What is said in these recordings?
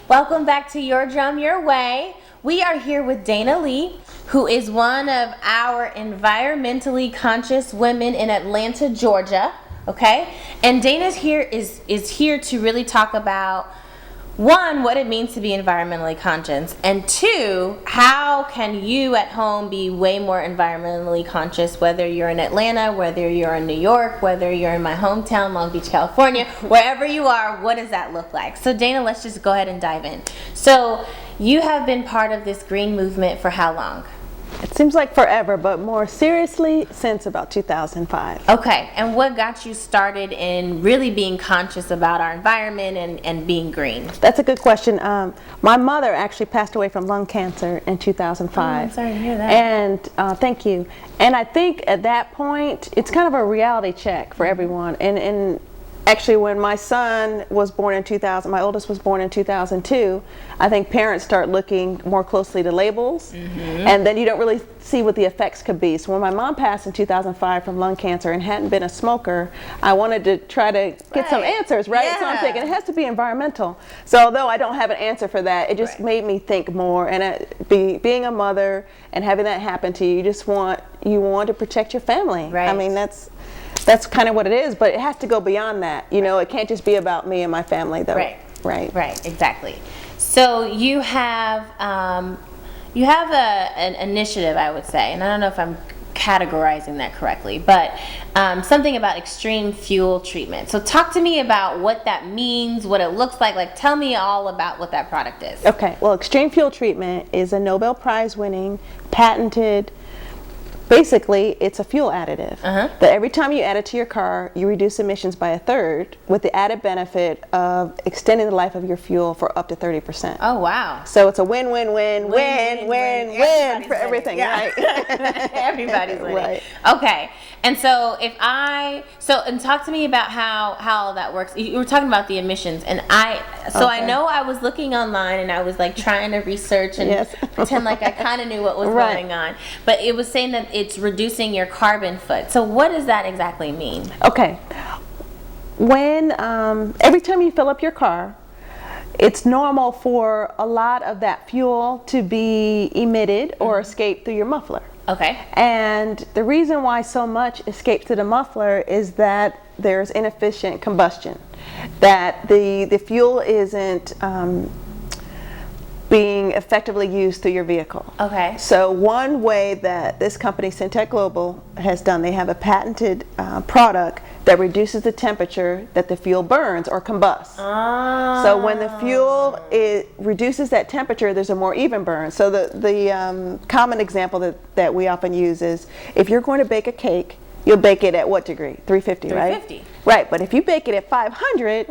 Welcome back to Your Drum Your Way. We are here with Dana Lee, who is one of our environmentally conscious women in Atlanta, Georgia. Okay? And Dana's here is here to really talk about, one, what it means to be environmentally conscious, and two, how can you at home be way more environmentally conscious, whether you're in Atlanta, whether you're in New York, whether you're in my hometown, Long Beach, California, wherever you are, what does that look like? So Dana, let's just go ahead and dive in. So you have been part of this green movement for how long? It seems like forever, but more seriously, since about 2005. Okay, and what got you started in really being conscious about our environment and being green? That's a good question. My mother actually passed away from lung cancer in 2005. Oh, I'm sorry to hear that. And thank you. And I think at that point, it's kind of a reality check for everyone. And actually, when my son was born in 2000, my oldest was born in 2002, I think parents start looking more closely to labels, and then you don't really see what the effects could be. So when my mom passed in 2005 from lung cancer and hadn't been a smoker, I wanted to try to get some answers, right? Yeah. So I'm thinking it has to be environmental. So although I don't have an answer for that, it just made me think more. And being a mother and having that happen to you, you want to protect your family. Right. I mean, that's kind of what it is, but it has to go beyond that. You know, it can't just be about me and my family, though. Right, exactly. So you have an initiative, I would say, and I don't know if I'm categorizing that correctly, but something about extreme fuel treatment. So talk to me about what that means, what it looks like. Like, tell me all about what that product is. Okay, well, extreme fuel treatment is a Nobel Prize winning, patented, basically, it's a fuel additive that every time you add it to your car, you reduce emissions by 1/3 with the added benefit of extending the life of your fuel for up to 30%. Oh, wow. So it's a win-win-win-win-win for everything, right? Everybody's winning. Right. Okay. And so and talk to me about how that works. You were talking about the emissions, and I know I was looking online and I was like trying to research and pretend like I kind of knew what was going on. But it was saying that it's reducing your carbon foot. So what does that exactly mean? Okay. When every time you fill up your car, it's normal for a lot of that fuel to be emitted or escape through your muffler. Okay. And the reason why so much escapes to the muffler is that there's inefficient combustion, that the fuel isn't being effectively used through your vehicle. Okay. So one way that this company, Syntec Global, has done, they have a patented product that reduces the temperature that the fuel burns or combusts. So when the fuel reduces that temperature, there's a more even burn. So the common example that we often use is, if you're going to bake a cake, you'll bake it at what degree? 350, right? 350. Right, but if you bake it at 500,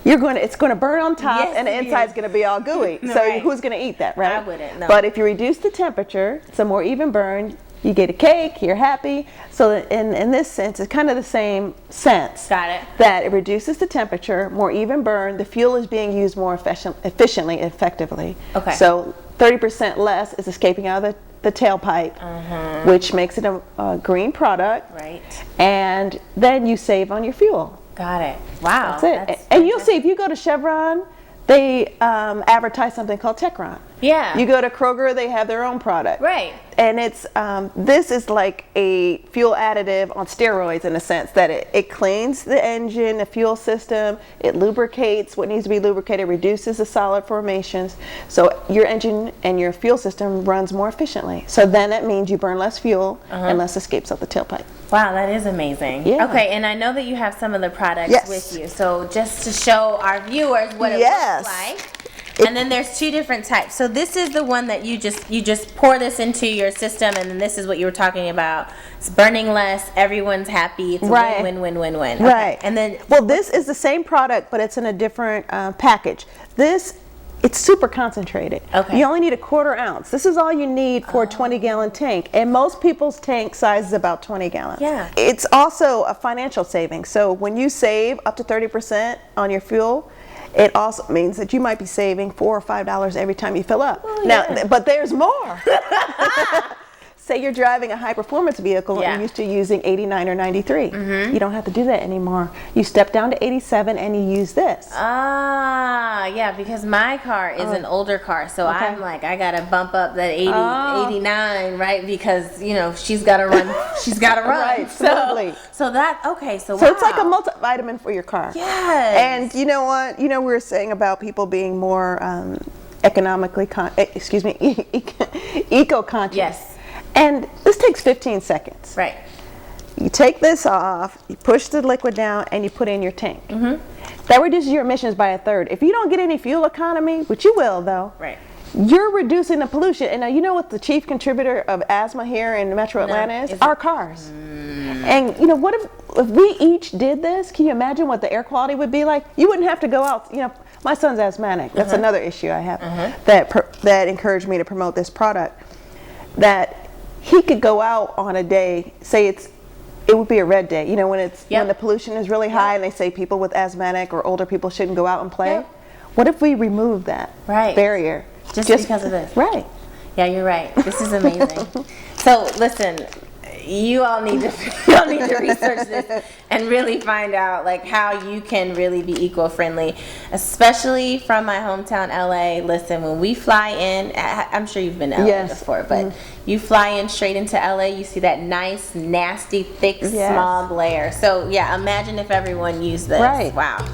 it's going to burn on top, and the inside's going to be all gooey. So who's going to eat that, right? I wouldn't, no. But if you reduce the temperature, it's a more even burn. You get a cake, you're happy. So in this sense, it's kind of the same sense. Got it. That it reduces the temperature, more even burn. The fuel is being used more efficiently, effectively. Okay. So 30% less is escaping out of the tailpipe, which makes it a green product. Right. And then you save on your fuel. Got it. Wow. That's it. And you'll see, if you go to Chevron, they advertise something called Techron. Yeah. You go to Kroger, they have their own product. Right. And it's this is like a fuel additive on steroids, in a sense that it cleans the engine, the fuel system, it lubricates what needs to be lubricated, reduces the solid formations, so your engine and your fuel system runs more efficiently. So then that means you burn less fuel and less escapes up the tailpipe. Wow, that is amazing. Yeah. Okay, and I know that you have some of the products with you. So just to show our viewers what it looks like. And then there's two different types. So this is the one that you just pour this into your system, and then this is what you were talking about. It's burning less, everyone's happy, it's a win-win-win-win-win. Right. Okay. And then this is the same product, but it's in a different package. It's super concentrated. Okay. You only need 1/4 ounce. This is all you need for a 20-gallon tank, and most people's tank size is about 20 gallons. Yeah. It's also a financial savings. So when you save up to 30% on your fuel, it also means that you might be saving $4 or $5 every time you fill up. Now, but there's more. Say you're driving a high performance vehicle and you're used to using 89 or 93. You don't have to do that anymore. You step down to 87 and you use this. Yeah, yeah, because my car is an older car, so Okay. I'm like, I gotta bump up that 89, right? Because you know she's gotta run. She's gotta run. Right, So, totally. so that okay. So So it's like a multivitamin for your car. Yes. And you know what? You know, we were saying about people being more economically, eco-conscious. Yes. And this takes 15 seconds. Right. You take this off, you push the liquid down, and you put it in your tank. That reduces your emissions by a third. If you don't get any fuel economy, which you will though, Right. you're reducing the pollution. And now you know what the chief contributor of asthma here in Metro Atlanta is? Our cars. And you know, what if we each did this? Can you imagine what the air quality would be like? You wouldn't have to go out. You know, my son's asthmatic. That's another issue I have that encouraged me to promote this product. That he could go out on a day, say it would be a red day, you know, when it's when the pollution is really high and they say people with asthmatic or older people shouldn't go out and play. What if we remove that barrier? Just because of this. Right. Yeah, you're right. This is amazing. So listen, you all need to research this and really find out like how you can really be eco-friendly, especially from my hometown LA. Listen, when we fly in, I'm sure you've been to LA before, but you fly in straight into LA, you see that nice, nasty, thick smog layer. So yeah, imagine if everyone used this. Right. Wow.